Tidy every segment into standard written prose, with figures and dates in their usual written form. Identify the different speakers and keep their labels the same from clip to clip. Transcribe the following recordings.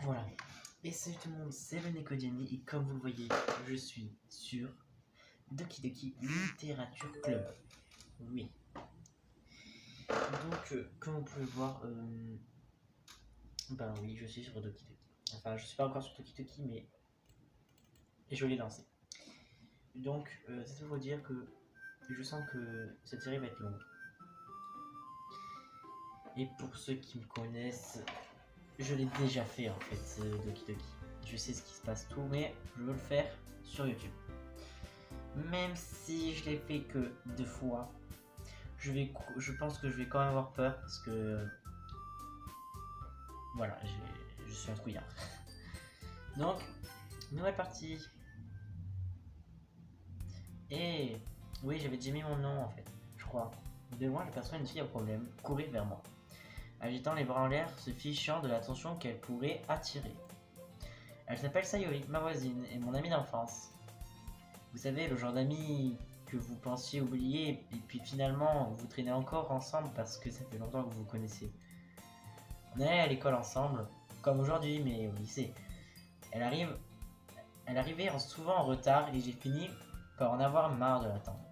Speaker 1: Voilà. Et salut tout le monde, c'est le Necodemy et comme vous le voyez, je suis sur Doki Doki Literature Club. Oui. Donc, comme vous pouvez voir, ben oui, je suis sur Doki Doki. Enfin, je suis pas encore sur Doki Doki, mais je l'ai lancé. Donc, c'est pour vous dire que je sens que cette série va être longue. Et pour ceux qui me connaissent, je l'ai déjà fait en fait, Doki Doki. Je sais ce qui se passe tout, mais je veux le faire sur YouTube. Même si je l'ai fait que 2 fois, je pense que je vais quand même avoir peur parce que voilà, je suis un trouillard. Donc, nouvelle partie. Et oui, j'avais déjà mis mon nom en fait, je crois. De loin, j'aperçois une fille à problème courir vers moi, agitant les bras en l'air, se fichant de l'attention qu'elle pourrait attirer. Elle s'appelle Sayori, ma voisine et mon amie d'enfance. Vous savez, le genre d'amis que vous pensiez oublier et puis finalement vous traînez encore ensemble parce que ça fait longtemps que vous vous connaissez. On allait à l'école ensemble, comme aujourd'hui mais au lycée. Elle arrivait souvent en retard et j'ai fini par en avoir marre de l'attendre.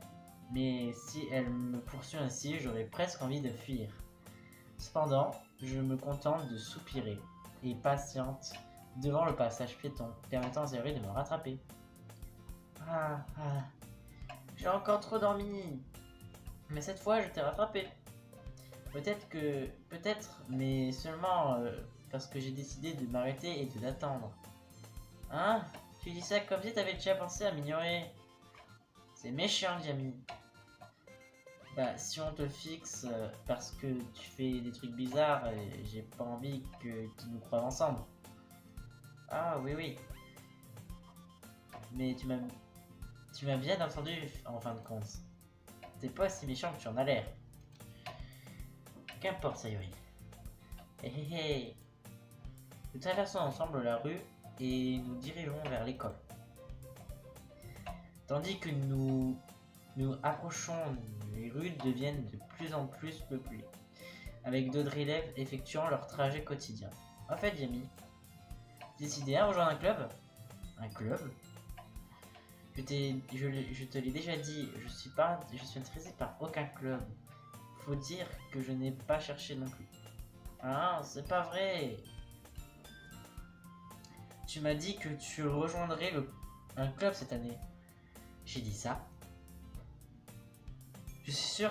Speaker 1: Mais si elle me poursuit ainsi, j'aurais presque envie de fuir. Cependant, je me contente de soupirer et patiente devant le passage piéton, permettant à Sayori de me rattraper. Ah, j'ai encore trop dormi. Mais cette fois, je t'ai rattrapé. Peut-être, mais seulement parce que j'ai décidé de m'arrêter et de l'attendre. Hein? Tu dis ça comme si t'avais déjà pensé à m'ignorer. C'est méchant, Jamie. Bah, si on te fixe parce que tu fais des trucs bizarres, j'ai pas envie que tu nous croies ensemble. Ah, oui. Mais tu m'as bien entendu en fin de compte. T'es pas si méchant que tu en as l'air. Qu'importe, Sayori. Hé. Nous traversons ensemble la rue et nous dirigeons vers l'école. Tandis que nous approchons, les rues deviennent de plus en plus peuplées, avec d'autres élèves effectuant leur trajet quotidien. En fait, Jamie, décidé à rejoindre un club? Un club? Je te l'ai déjà dit, je suis intéressé par aucun club. Faut dire que je n'ai pas cherché non plus. Ah, c'est pas vrai. Tu m'as dit que tu rejoindrais un club cette année. J'ai dit ça. Je suis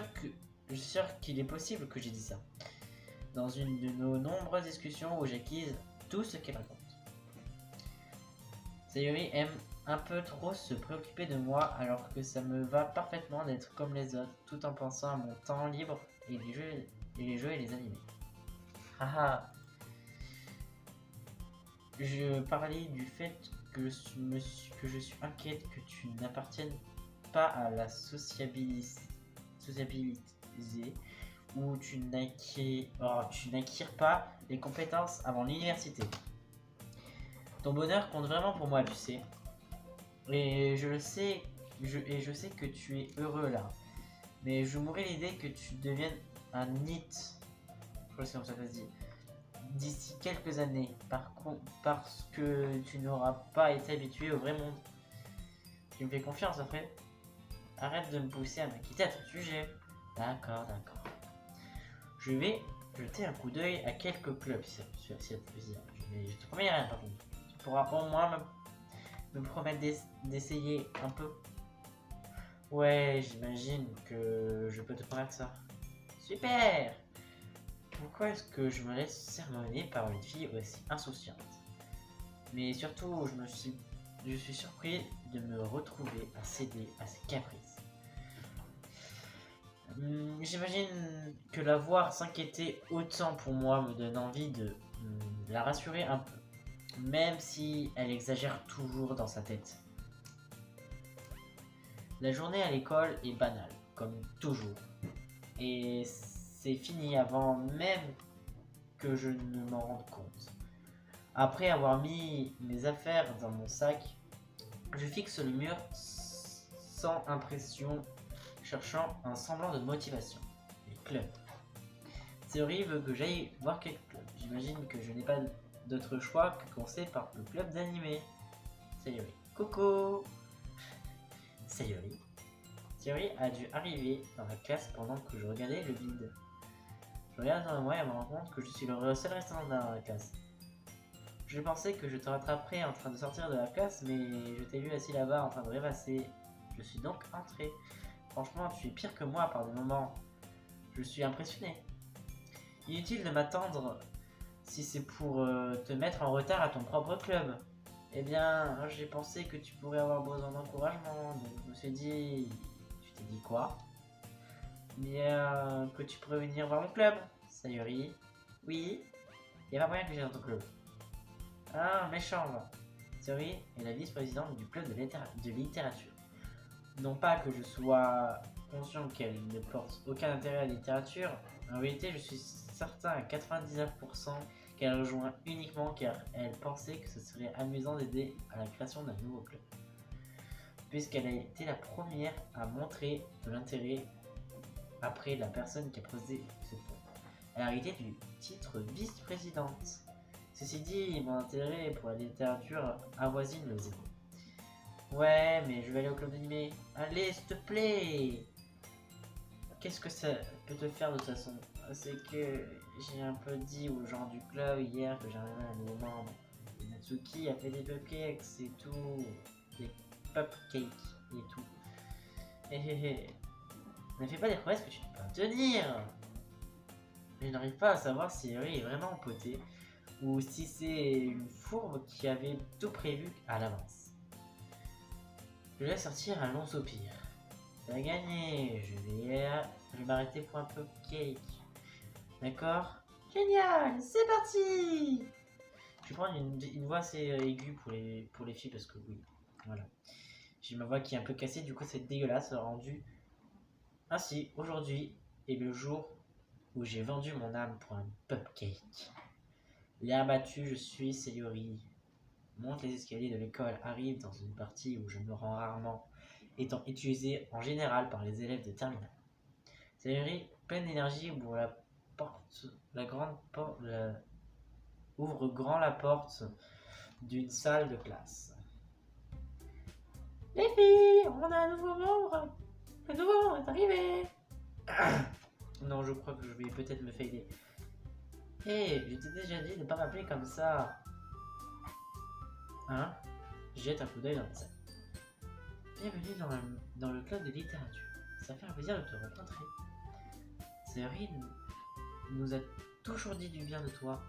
Speaker 1: sûr qu'il est possible que j'ai dit ça. Dans une de nos nombreuses discussions où j'acquise tout ce qu'elle raconte. Sayori aime un peu trop se préoccuper de moi alors que ça me va parfaitement d'être comme les autres tout en pensant à mon temps libre et les jeux et les animés. Haha. Je parlais du fait que je suis inquiète que tu n'appartiennes pas à la sociabilité ou tu n'acquiers pas les compétences avant l'université. Ton bonheur compte vraiment pour moi, tu sais. Et je sais que tu es heureux là. Mais je mourrais l'idée que tu deviennes un NEET. Je crois que c'est comme ça que ça se dit. D'ici quelques années, parce que tu n'auras pas été habitué au vrai monde. Tu me fais confiance après? Arrête de me pousser à m'inquiéter à ton sujet. D'accord. Je vais jeter un coup d'œil à quelques clubs si ça te fait plaisir. Je te promets rien par contre. Tu pourras au moins me promettre d'essayer un peu. Ouais, j'imagine que je peux te promettre ça. Super! Pourquoi est-ce que je me laisse sermonner par une fille aussi insouciante? Mais surtout, je suis surpris de me retrouver à céder à ses caprices. j'imagine que la voir s'inquiéter autant pour moi me donne envie de la rassurer un peu. Même si elle exagère toujours dans sa tête. La journée à l'école est banale, comme toujours. Et c'est fini avant même que je ne m'en rende compte. Après avoir mis mes affaires dans mon sac, je fixe le mur sans impression, cherchant un semblant de motivation. Les clubs. Théorie veut que j'aille voir quelques clubs. J'imagine que je n'ai pas d'autre choix que commencer par le club d'animé. Sayori. Coucou. Sayori. Sayori a dû arriver dans la classe pendant que je regardais le vide. Je regarde dans moi et me rends compte que je suis le seul restant dans la classe. Je pensais que je te rattraperais en train de sortir de la classe, mais je t'ai vu assis là-bas en train de rêvasser. Je suis donc entré. Franchement, tu es pire que moi par des moments. Je suis impressionné. Inutile de m'attendre si c'est pour te mettre en retard à ton propre club. Eh bien, j'ai pensé que tu pourrais avoir besoin d'encouragement, donc je me suis dit... Tu t'es dit quoi? Bien, que tu pourrais venir voir mon club. Sayori. Oui. Il n'y a pas moyen que j'aille dans ton club. Ah, méchant, va. Sayori est la vice-présidente du club de littérature. Non pas que je sois conscient qu'elle ne porte aucun intérêt à la littérature, en réalité je suis certain à 99% qu'elle rejoint uniquement car elle pensait que ce serait amusant d'aider à la création d'un nouveau club. Puisqu'elle a été la première à montrer de l'intérêt après la personne qui a posé ce point. Elle a hérité du titre vice-présidente. Ceci dit, mon intérêt pour la littérature avoisine le zéro. Ouais, mais je vais aller au club d'animé. Allez, s'il te plaît. Qu'est-ce que ça peut te faire de toute façon? C'est que j'ai un peu dit aux gens du club hier que j'arrivais à un nouveau membre. Natsuki a fait des cupcakes et tout. Des cupcakes et tout. Ne fais pas des promesses que tu ne peux pas tenir. Je n'arrive pas à savoir si Yuri est vraiment potée ou si c'est une fourbe qui avait tout prévu à l'avance. Je vais sortir un long soupir. T'as gagné, je vais m'arrêter pour un cupcake. D'accord? Génial, c'est parti! Je vais prendre une voix assez aiguë pour les filles parce que oui, voilà. J'ai ma voix qui est un peu cassée, du coup c'est dégueulasse rendu. Ainsi, aujourd'hui est le jour où j'ai vendu mon âme pour un cupcake. L'air battu, je suis Sayori. Monte les escaliers de l'école, arrive dans une partie où je me rends rarement, étant utilisée en général par les élèves de terminale. Sayori, pleine d'énergie, ouvre grand la porte d'une salle de classe. Les filles, on a un nouveau membre. Le nouveau membre est arrivé. Non, je crois que je vais peut-être me fader. Hé, je t'ai déjà dit de ne pas m'appeler comme ça. Hein? Jette un coup d'œil dans le sac. Bienvenue dans le club de littérature. Ça fait un plaisir de te rencontrer. Sayori nous a toujours dit du bien de toi.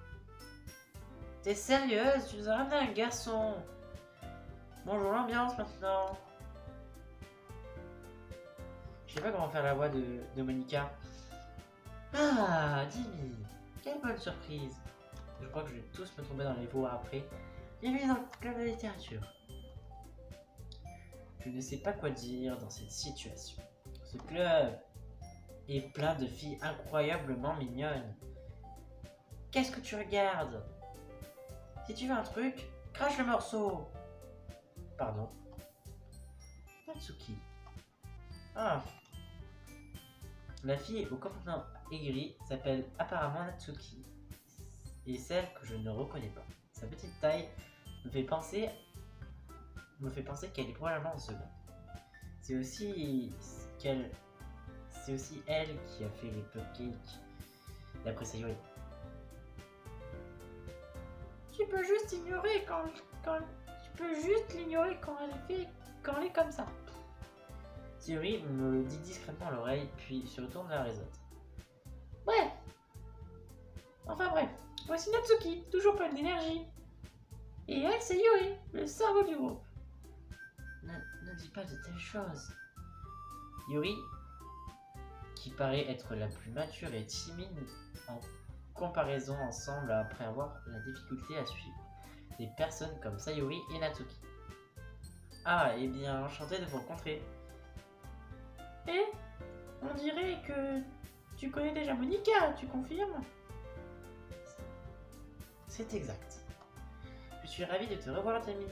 Speaker 1: T'es sérieuse? Tu nous as ramené un garçon. Bonjour l'ambiance maintenant. Je sais pas comment faire la voix de Monica. Ah, Jimmy, quelle bonne surprise. Je crois que je vais tous me tomber dans les voix après. Bienvenue dans le club de littérature. Je ne sais pas quoi dire dans cette situation. Ce club est plein de filles incroyablement mignonnes. Qu'est-ce que tu regardes? Si tu veux un truc, crache le morceau. Pardon. Natsuki. Ah. La fille au comportement aigri s'appelle apparemment Natsuki. Et celle que je ne reconnais pas. Sa petite taille me fait penser qu'elle est probablement en seconde. C'est aussi elle qui a fait les cupcakes, d'après Sayori. Tu peux juste l'ignorer quand elle est comme ça. Sayori me le dit discrètement à l'oreille, puis se retourne vers les autres. Bref. Enfin bref, voici Natsuki, toujours pleine d'énergie. Et elle, c'est Yuri, le cerveau du groupe. Ne dis pas de telles choses. Yuri qui paraît être la plus mature et timide en comparaison ensemble après avoir la difficulté à suivre des personnes comme Sayori et Natsuki. Ah, eh bien, enchanté de vous rencontrer. Et on dirait que tu connais déjà Monika, tu confirmes? C'est exact. Je suis ravi de te revoir, Jamie.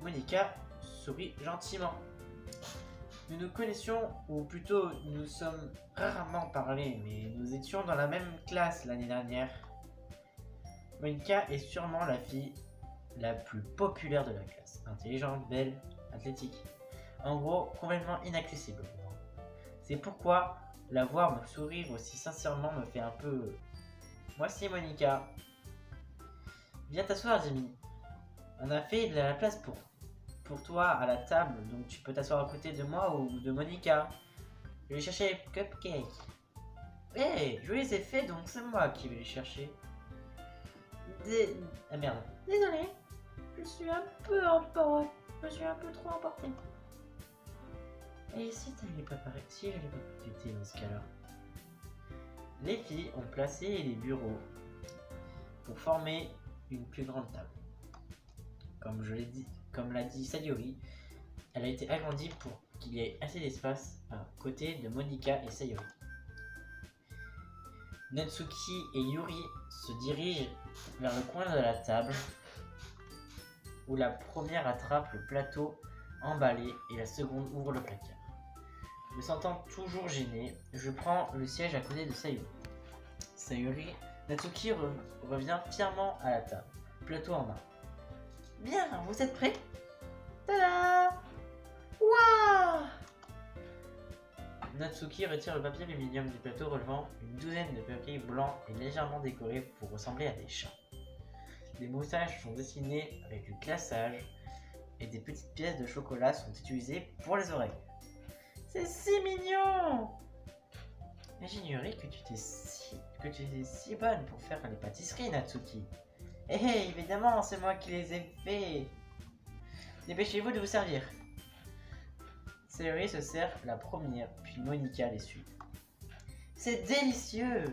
Speaker 1: Monika sourit gentiment. Nous nous connaissions, ou plutôt nous nous sommes rarement parlé, mais nous étions dans la même classe l'année dernière. Monika est sûrement la fille la plus populaire de la classe. Intelligente, belle, athlétique. En gros, complètement inaccessible pour moi. C'est pourquoi la voir me sourire aussi sincèrement me fait un peu... Voici Monika. Viens t'asseoir, Jimmy. On a fait de la place pour toi à la table, donc tu peux t'asseoir à côté de moi ou de Monika. Je vais chercher les cupcakes. Hé, je les ai faits, donc c'est moi qui vais les chercher. Ah merde. Désolé, je suis un peu emporté. Je suis un peu trop emporté. Et si tu l'avais préparé? Si je l'ai pas dans ce cas-là. Les filles ont placé les bureaux pour former une plus grande table. Comme l'a dit Sayori, elle a été agrandie pour qu'il y ait assez d'espace à côté de Monika et Sayori. Natsuki et Yuri se dirigent vers le coin de la table où la première attrape le plateau emballé et la seconde ouvre le placard. Me sentant toujours gêné, je prends le siège à côté de Sayori. Natsuki revient fièrement à la table, plateau en main. Bien, vous êtes prêts? Tada! Waouh! Natsuki retire le papier aluminium du plateau relevant une douzaine de papiers blancs et légèrement décorés pour ressembler à des chats. Des moustaches sont dessinées avec du glaçage et des petites pièces de chocolat sont utilisées pour les oreilles. C'est si mignon! Mais j'ignorais que tu étais si bonne pour faire les pâtisseries, Natsuki. Eh, évidemment, c'est moi qui les ai fait. Dépêchez-vous de vous servir. Sayori se sert la première, puis Monika les suit. C'est délicieux!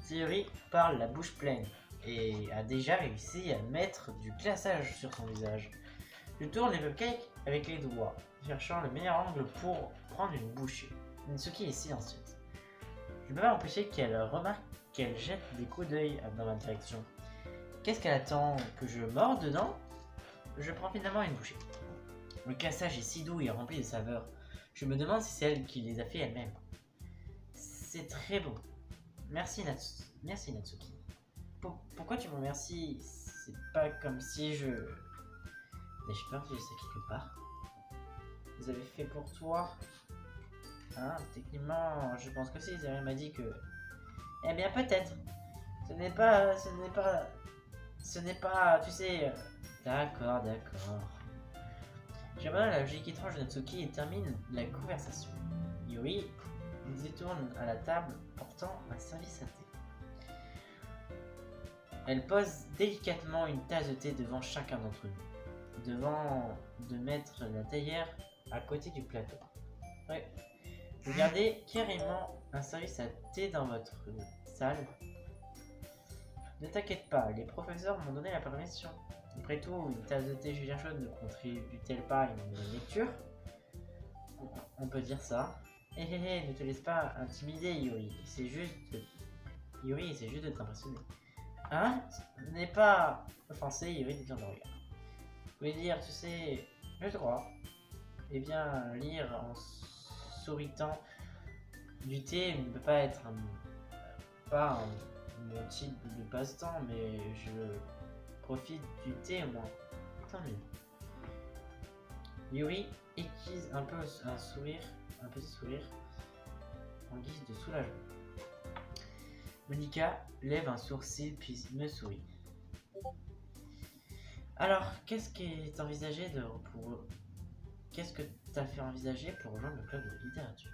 Speaker 1: Sayori parle la bouche pleine et a déjà réussi à mettre du glaçage sur son visage. Je tourne les cupcakes avec les doigts, cherchant le meilleur angle pour prendre une bouchée. Natsuki est silencieuse. Je ne peux pas empêcher qu'elle remarque qu'elle jette des coups d'œil dans ma direction. Qu'est-ce qu'elle attend? Que je morde dedans? Je prends finalement une bouchée. Le glaçage est si doux et rempli de saveurs. Je me demande si c'est elle qui les a fait elle-même. C'est très bon. Merci Natsuki. Pourquoi tu me remercies? C'est pas comme si je... N'ai-je peur que je sais quelque part? Vous avez fait pour toi? Hein, techniquement, je pense que si. Zéry m'a dit que... Eh bien, peut-être. Ce n'est pas... Tu sais... D'accord. J'abandonne la logique étrange de Natsuki et termine la conversation. Yuri détourne à la table portant un service à thé. Elle pose délicatement une tasse de thé devant chacun d'entre nous, devant de mettre la théière à côté du plateau. Ouais. Vous gardez carrément un service à thé dans votre salle. Ne t'inquiète pas, les professeurs m'ont donné la permission. Après tout, une tasse de thé Julien chaude ne contribue-t-elle pas à une lecture? On peut dire ça. Ne te laisse pas intimider, Yuri. Yuri essaie juste de t'impressionner. Hein? Ce n'est pas offensé, Yuri détient le regard. Vous pouvez dire, tu sais, je crois. Eh bien, lire en souritant du thé ne peut pas être mon type de passe-temps, mais je profite du thé, moi. Tant mieux. Yuri esquisse un peu un petit sourire en guise de soulagement. Monika lève un sourcil puis me sourit. Alors, qu'est-ce que t'as fait envisager pour rejoindre le club de littérature?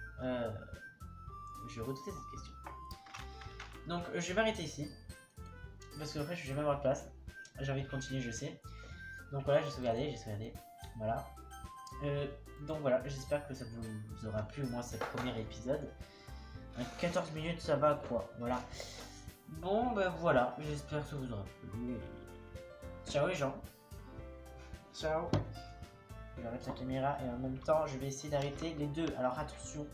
Speaker 1: Je redoutais cette question. Donc, je vais m'arrêter ici. Parce que après, je vais jamais avoir de place. J'ai envie de continuer, je sais. Donc voilà, j'ai sauvegardé. Voilà. Donc voilà, j'espère que ça vous aura plu au moins ce premier épisode. 14 minutes, ça va quoi, voilà. Bon ben voilà, j'espère que ça vous aura plu. Ciao les gens. Ciao. Je vais arrêter la caméra et en même temps je vais essayer d'arrêter les deux. Alors attention.